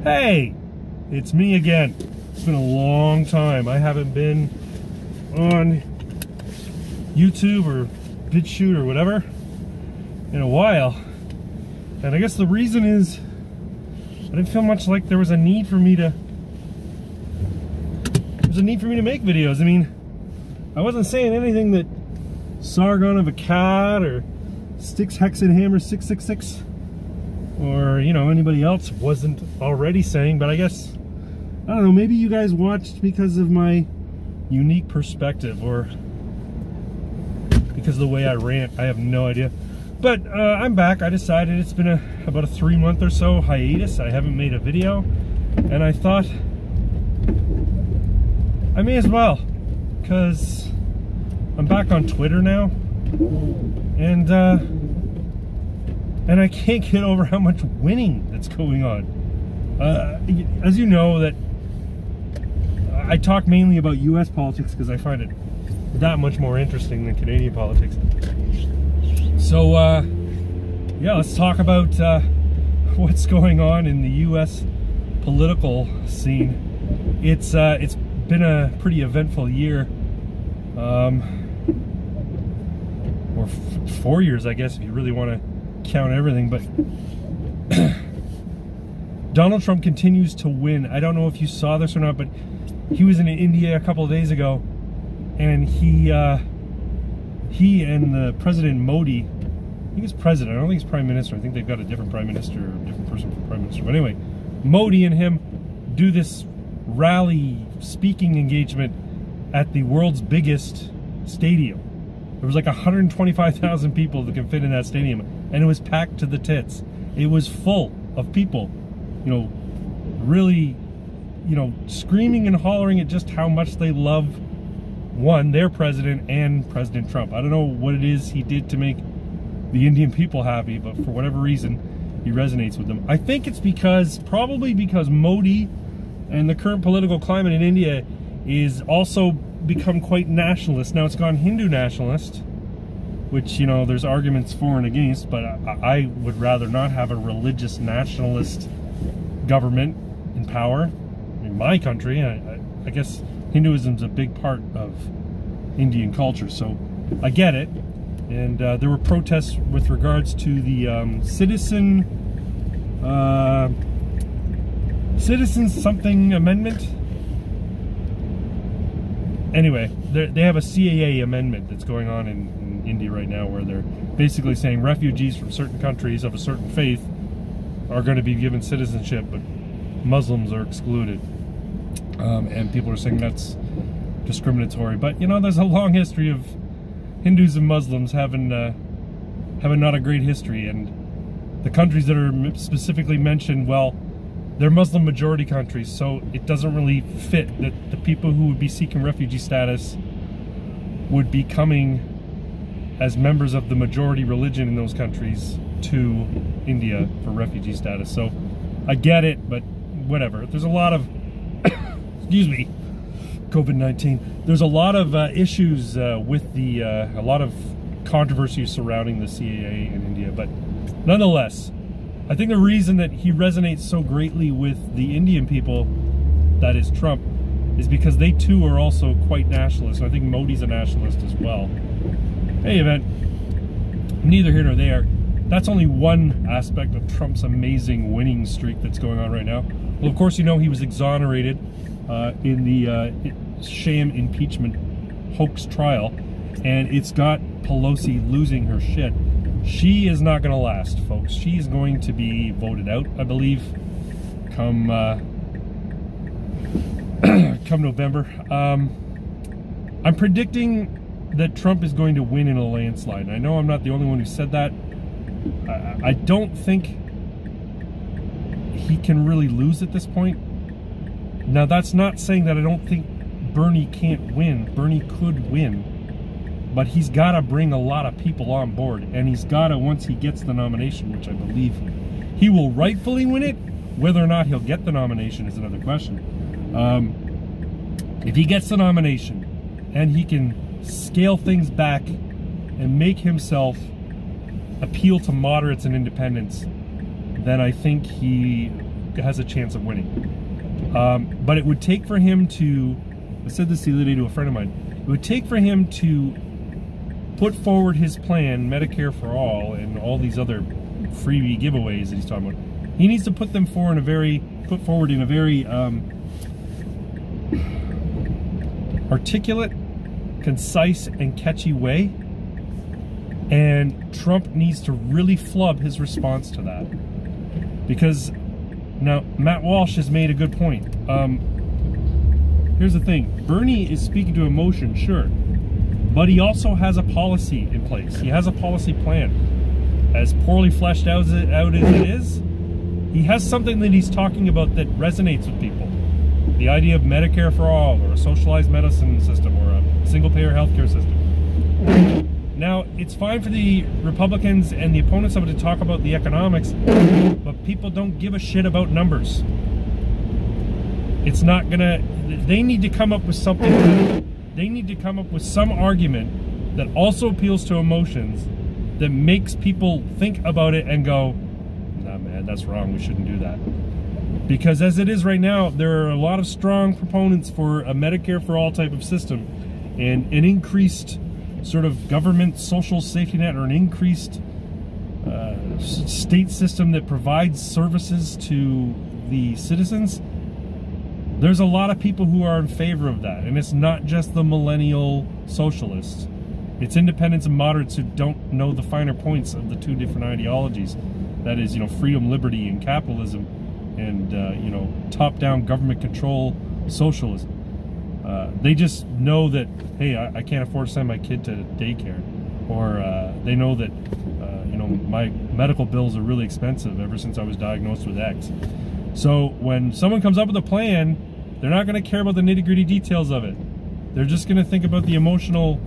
Hey, it's me again. It's been a long time. I haven't been on YouTube or BitChute or whatever in a while. And I guess the reason is I didn't feel much like there was a need for me to make videos. I mean, I wasn't saying anything that Sargon of Akkad or Styx Hexenhammer 666 or, you know, anybody else wasn't already saying, but I guess, I don't know, maybe you guys watched because of my unique perspective or because of the way I rant. I have no idea. But I'm back. I decided it's been about a 3-month or so hiatus. I haven't made a video, and I thought I may as well, because I'm back on Twitter now, and I can't get over how much winning that's going on. As you know, that I talk mainly about US politics because I find it that much more interesting than Canadian politics. So yeah, let's talk about what's going on in the US political scene. It's been a pretty eventful year, or 4 years, I guess, if you really want to count everything. But Donald Trump continues to win. I don't know if you saw this or not, but he was in India a couple of days ago, and he and the President Modi, I think he's president, I don't think he's prime minister, I think they've got a different prime minister or a different person for prime minister, but anyway, Modi and him do this rally speaking engagement at the world's biggest stadium. There was like 125,000 people that can fit in that stadium, and it was packed to the tits. It was full of people, you know, really, you know, screaming and hollering at just how much they love, one, their president and President Trump. I don't know what it is he did to make the Indian people happy, but for whatever reason, he resonates with them. I think it's because, probably because Modi and the current political climate in India is also become quite nationalist. Now it's gone Hindu nationalist, which, you know, there's arguments for and against, but I would rather not have a religious nationalist government in power in my country. I guess Hinduism's a big part of Indian culture, so I get it. And there were protests with regards to the citizen something amendment. Anyway, they have a CAA amendment that's going on in India right now, where they're basically saying refugees from certain countries of a certain faith are going to be given citizenship, but Muslims are excluded. And people are saying that's discriminatory. But, you know, there's a long history of Hindus and Muslims having not a great history, and the countries that are specifically mentioned, well, they're Muslim majority countries, so it doesn't really fit that the people who would be seeking refugee status would be coming as members of the majority religion in those countries to India for refugee status. So I get it, but whatever. There's a lot of excuse me, COVID-19. There's a lot of issues with the a lot of controversy surrounding the CAA in India, but nonetheless, I think the reason that he resonates so greatly with the Indian people, that is Trump, is because they too are also quite nationalist. I think Modi's a nationalist as well. Any event, neither here nor there. That's only one aspect of Trump's amazing winning streak that's going on right now. Well, of course, you know, he was exonerated in the sham impeachment hoax trial, and it's got Pelosi losing her shit. She is not going to last, folks. She's going to be voted out, I believe, come come November. I'm predicting that Trump is going to win in a landslide. And I know I'm not the only one who said that. I don't think he can really lose at this point. Now, that's not saying that I don't think Bernie can't win. Bernie could win. But he's got to bring a lot of people on board. And he's got to, once he gets the nomination, which I believe he will rightfully win it, whether or not he'll get the nomination is another question. If he gets the nomination and he can scale things back and make himself appeal to moderates and independents, then I think he has a chance of winning. But it would take for him to, I said this the other day to a friend of mine, it would take for him to put forward his plan, Medicare for All, and all these other freebie giveaways that he's talking about. He needs to put them forward in a very articulate, concise, and catchy way. And Trump needs to really flub his response to that. Because now Matt Walsh has made a good point. Here's the thing. Bernie is speaking to emotion, sure. But he also has a policy in place. He has a policy plan. As poorly fleshed out as it is, he has something that he's talking about that resonates with people. The idea of Medicare for all, or a socialized medicine system, or a single-payer healthcare system. Now, it's fine for the Republicans and the opponents of it to talk about the economics, but people don't give a shit about numbers. It's not gonna... They need to come up with something... They need to come up with some argument that also appeals to emotions, that makes people think about it and go, nah man, that's wrong, we shouldn't do that. Because as it is right now, there are a lot of strong proponents for a Medicare for all type of system, and an increased sort of government social safety net, or an increased state system that provides services to the citizens. There's a lot of people who are in favor of that, and it's not just the millennial socialists. It's independents and moderates who don't know the finer points of the two different ideologies. That is, you know, freedom, liberty, and capitalism, and you know, top-down government control socialism. They just know that, hey, I can't afford to send my kid to daycare, or they know that you know, my medical bills are really expensive ever since I was diagnosed with X. So when someone comes up with a plan, they're not going to care about the nitty-gritty details of it. They're just going to think about the emotional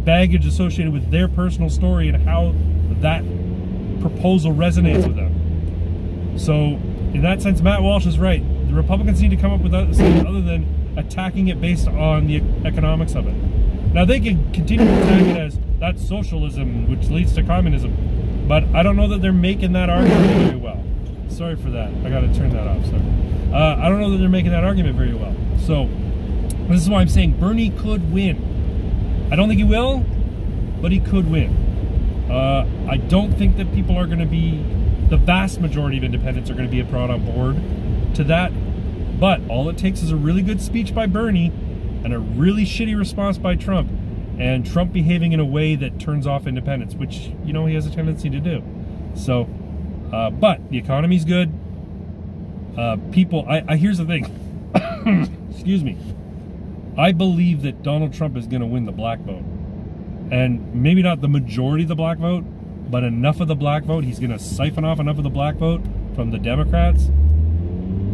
baggage associated with their personal story and how that proposal resonates with them. So in that sense, Matt Walsh is right. The Republicans need to come up with something other than attacking it based on the economics of it. Now, they can continue to attack it as that's socialism, which leads to communism, but I don't know that they're making that argument very well. Sorry for that. I got to turn that off. Sorry. I don't know that they're making that argument very well. So this is why I'm saying Bernie could win. I don't think he will, but he could win. I don't think that people are going to be, the vast majority of independents are going to be brought on board to that. But all it takes is a really good speech by Bernie and a really shitty response by Trump, and Trump behaving in a way that turns off independents, which, you know, he has a tendency to do. So, but the economy's good. People, here's the thing. Excuse me. I believe that Donald Trump is going to win the black vote. And maybe not the majority of the black vote, but enough of the black vote. He's going to siphon off enough of the black vote from the Democrats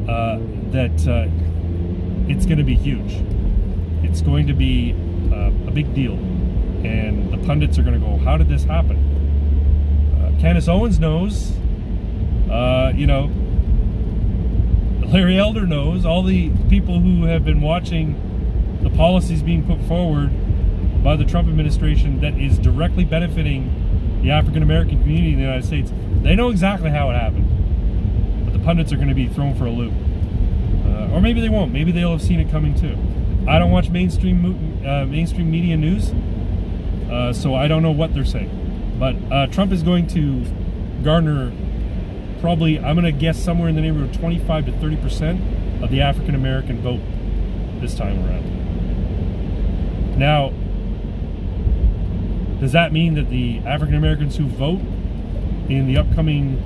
that it's going to be huge. It's going to be a big deal. And the pundits are going to go, how did this happen? Candace Owens knows. You know, Larry Elder knows. All the people who have been watching the policies being put forward by the Trump administration that is directly benefiting the African American community in the United States, they know exactly how it happened. But the pundits are going to be thrown for a loop. Or maybe they won't. Maybe they'll have seen it coming too. I don't watch mainstream media news, so I don't know what they're saying. But Trump is going to garner probably, I'm going to guess, somewhere in the neighborhood of 25 to 30% of the African American vote this time around. Now, does that mean that the African Americans who vote in the upcoming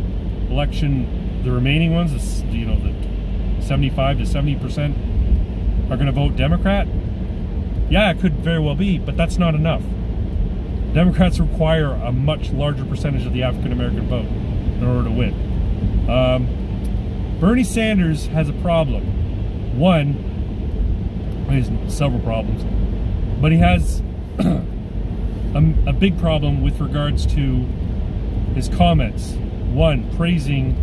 election, the remaining ones, you know, the 75 to 70%, are going to vote Democrat? Yeah, it could very well be, but that's not enough. Democrats require a much larger percentage of the African American vote in order to win. Bernie Sanders has a problem. One, he has several problems, but he has a big problem with regards to his comments. One, praising,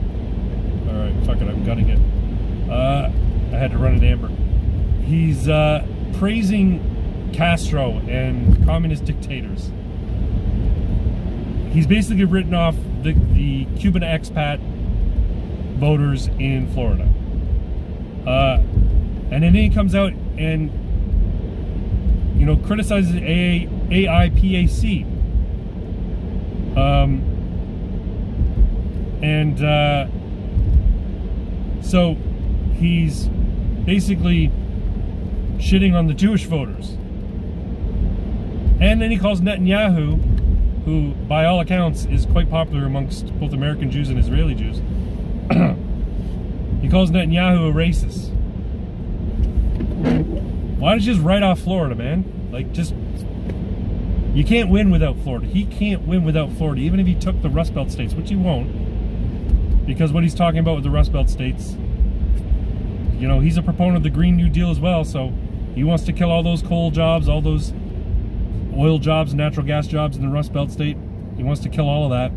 all right, fuck it, I'm gutting it. I had to run an amber. He's praising Castro and communist dictators. He's basically written off the Cuban expat voters in Florida. And then he comes out and, you know, criticizes AIPAC. So he's basically shitting on the Jewish voters. And then he calls Netanyahu, who by all accounts is quite popular amongst both American Jews and Israeli Jews, he calls Netanyahu a racist. Why don't you just write off Florida, man? Like, just, you can't win without Florida. He can't win without Florida, even if he took the Rust Belt states, which he won't, because what he's talking about with the Rust Belt states, you know, he's a proponent of the Green New Deal as well, so he wants to kill all those coal jobs, all those oil jobs, natural gas jobs in the Rust Belt state. He wants to kill all of that.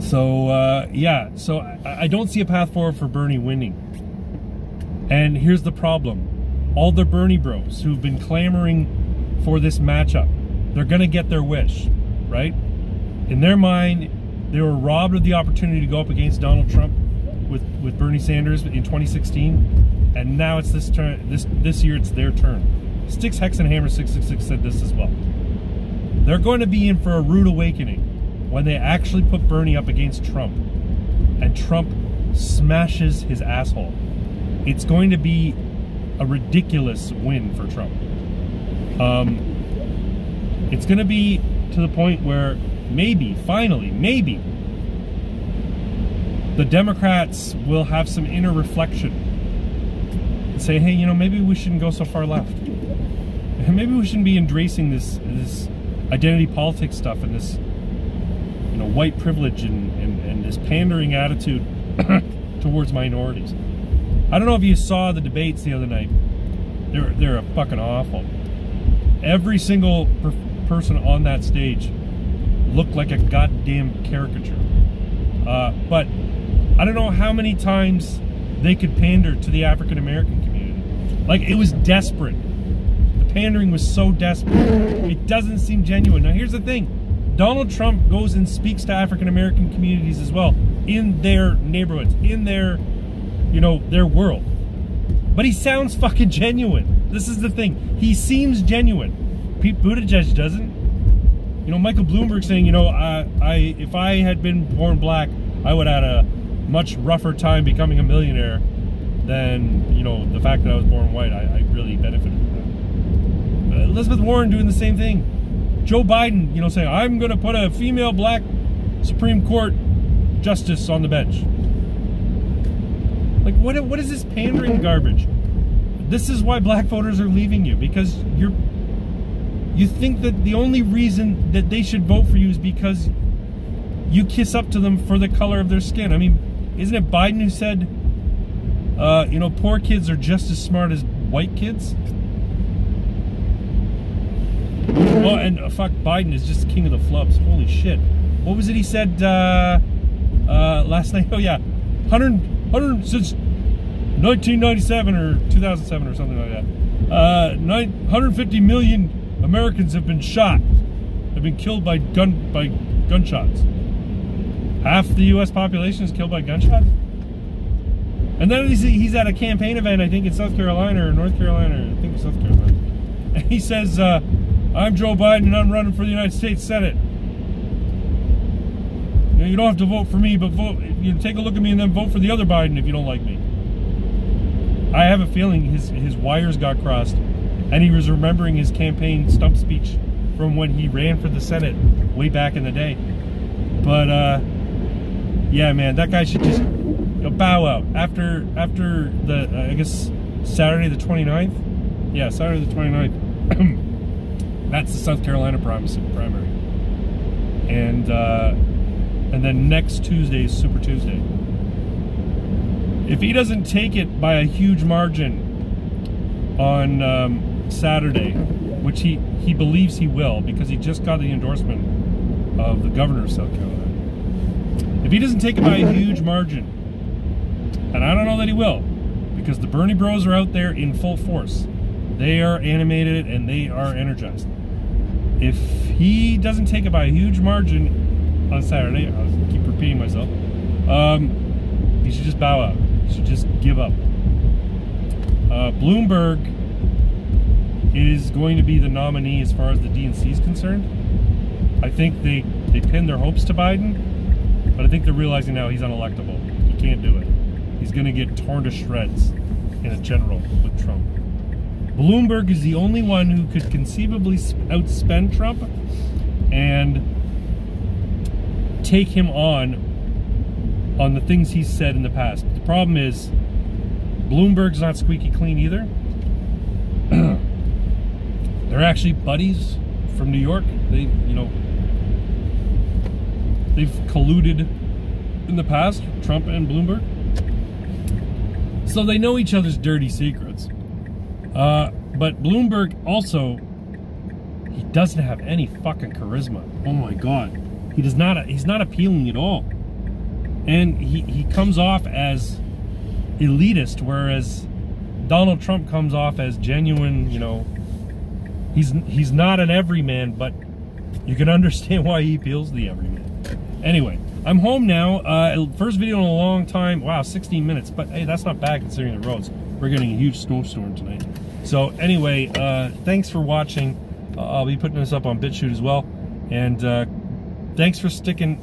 So, yeah, so I don't see a path forward for Bernie winning. And here's the problem. All the Bernie bros who've been clamoring for this matchup, they're going to get their wish, right? In their mind, they were robbed of the opportunity to go up against Donald Trump with Bernie Sanders in 2016, and now it's this turn. This year it's their turn. Sticks, Hex, and Hammer 666 said this as well. They're going to be in for a rude awakening when they actually put Bernie up against Trump, and Trump smashes his asshole. It's going to be a ridiculous win for Trump. It's going to be to the point where maybe, finally, maybe, the Democrats will have some inner reflection and say, hey, you know, maybe we shouldn't go so far left. Maybe we shouldn't be embracing this identity politics stuff and this, you know, white privilege and this pandering attitude towards minorities. I don't know if you saw the debates the other night. They're fucking awful. Every single person on that stage looked like a goddamn caricature. But I don't know how many times they could pander to the African American community. Like, it was desperate. The pandering was so desperate. It doesn't seem genuine. Now, here's the thing. Donald Trump goes and speaks to African American communities as well, in their neighborhoods, in their, you know, their world. But he sounds fucking genuine. This is the thing. He seems genuine. Pete Buttigieg doesn't. You know, Michael Bloomberg saying, you know, if I had been born black, I would have had a much rougher time becoming a millionaire than, you know, the fact that I was born white. I really benefited from that. Elizabeth Warren doing the same thing. Joe Biden, you know, saying, I'm going to put a female black Supreme Court justice on the bench. Like, what is this pandering garbage? This is why black voters are leaving you, because you think that the only reason that they should vote for you is because you kiss up to them for the color of their skin. I mean, isn't it Biden who said, you know, poor kids are just as smart as white kids? Oh, and fuck, Biden is just king of the flubs. Holy shit. What was it he said last night? Oh, yeah. 100 since 1997 or 2007 or something like that. 150 million Americans have been shot, have been killed by gunshots. Half the U.S. population is killed by gunshots. And then he's at a campaign event, I think in South Carolina or North Carolina, I think it's South Carolina. And he says, I'm Joe Biden and I'm running for the United States Senate. You don't have to vote for me, but vote. You take a look at me and then vote for the other Biden if you don't like me. I have a feeling his wires got crossed, and he was remembering his campaign stump speech from when he ran for the Senate way back in the day. But yeah, man, that guy should just, you know, bow out after the I guess Saturday the 29th. Yeah, Saturday the 29th. That's the South Carolina primary, and then next Tuesday is Super Tuesday. If he doesn't take it by a huge margin on Saturday, which he believes he will, because he just got the endorsement of the governor of South Carolina. If he doesn't take it by a huge margin, and I don't know that he will, because the Bernie bros are out there in full force. They are animated and they are energized. If he doesn't take it by a huge margin on Saturday, I'll keep repeating myself, He should just bow out. He should just give up. Bloomberg is going to be the nominee as far as the DNC is concerned. I think they pinned their hopes to Biden, but I think they're realizing now he's unelectable. He can't do it. He's going to get torn to shreds in a general with Trump. Bloomberg is the only one who could conceivably outspend Trump and take him on the things he's said in the past. But the problem is, Bloomberg's not squeaky clean either. They're actually buddies from New York. They've colluded in the past, Trump and Bloomberg. So they know each other's dirty secrets. But Bloomberg also, he doesn't have any fucking charisma. Oh my God. He's not appealing at all. And he comes off as elitist, whereas Donald Trump comes off as genuine, he's not an everyman, but you can understand why he appeals to the everyman. Anyway, I'm home now. First video in a long time. Wow, 16 minutes, but hey, that's not bad considering the roads. We're getting a huge snowstorm tonight. So anyway, thanks for watching. I'll be putting this up on BitChute as well. And thanks for sticking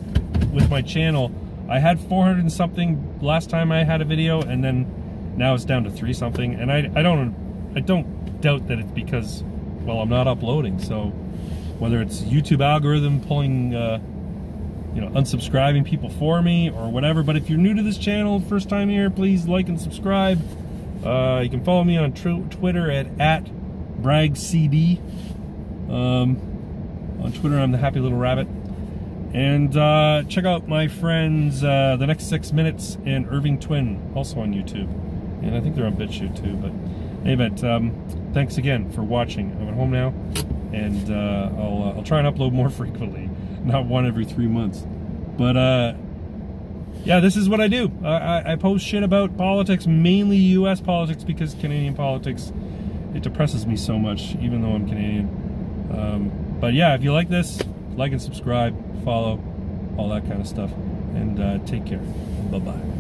with my channel. I had 400 and something last time I had a video, and then now it's down to 3 something. And I don't doubt that it's because, well, I'm not uploading. So whether it's YouTube algorithm pulling, unsubscribing people for me or whatever. But if you're new to this channel, first time here, please like and subscribe. You can follow me on Twitter at BragCD. On Twitter, I'm the Happy Little Rabbit. And check out my friends, The Next 6 Minutes and Irving Twin, also on YouTube. And I think they're on BitChute too. But anyway, thanks again for watching. I'm at home now, and I'll try and upload more frequently, not one every 3 months. But yeah, this is what I do. I post shit about politics, mainly U.S. politics, because Canadian politics, it depresses me so much, even though I'm Canadian. But yeah, if you like this, like and subscribe, follow, all that kind of stuff. And take care. Bye-bye.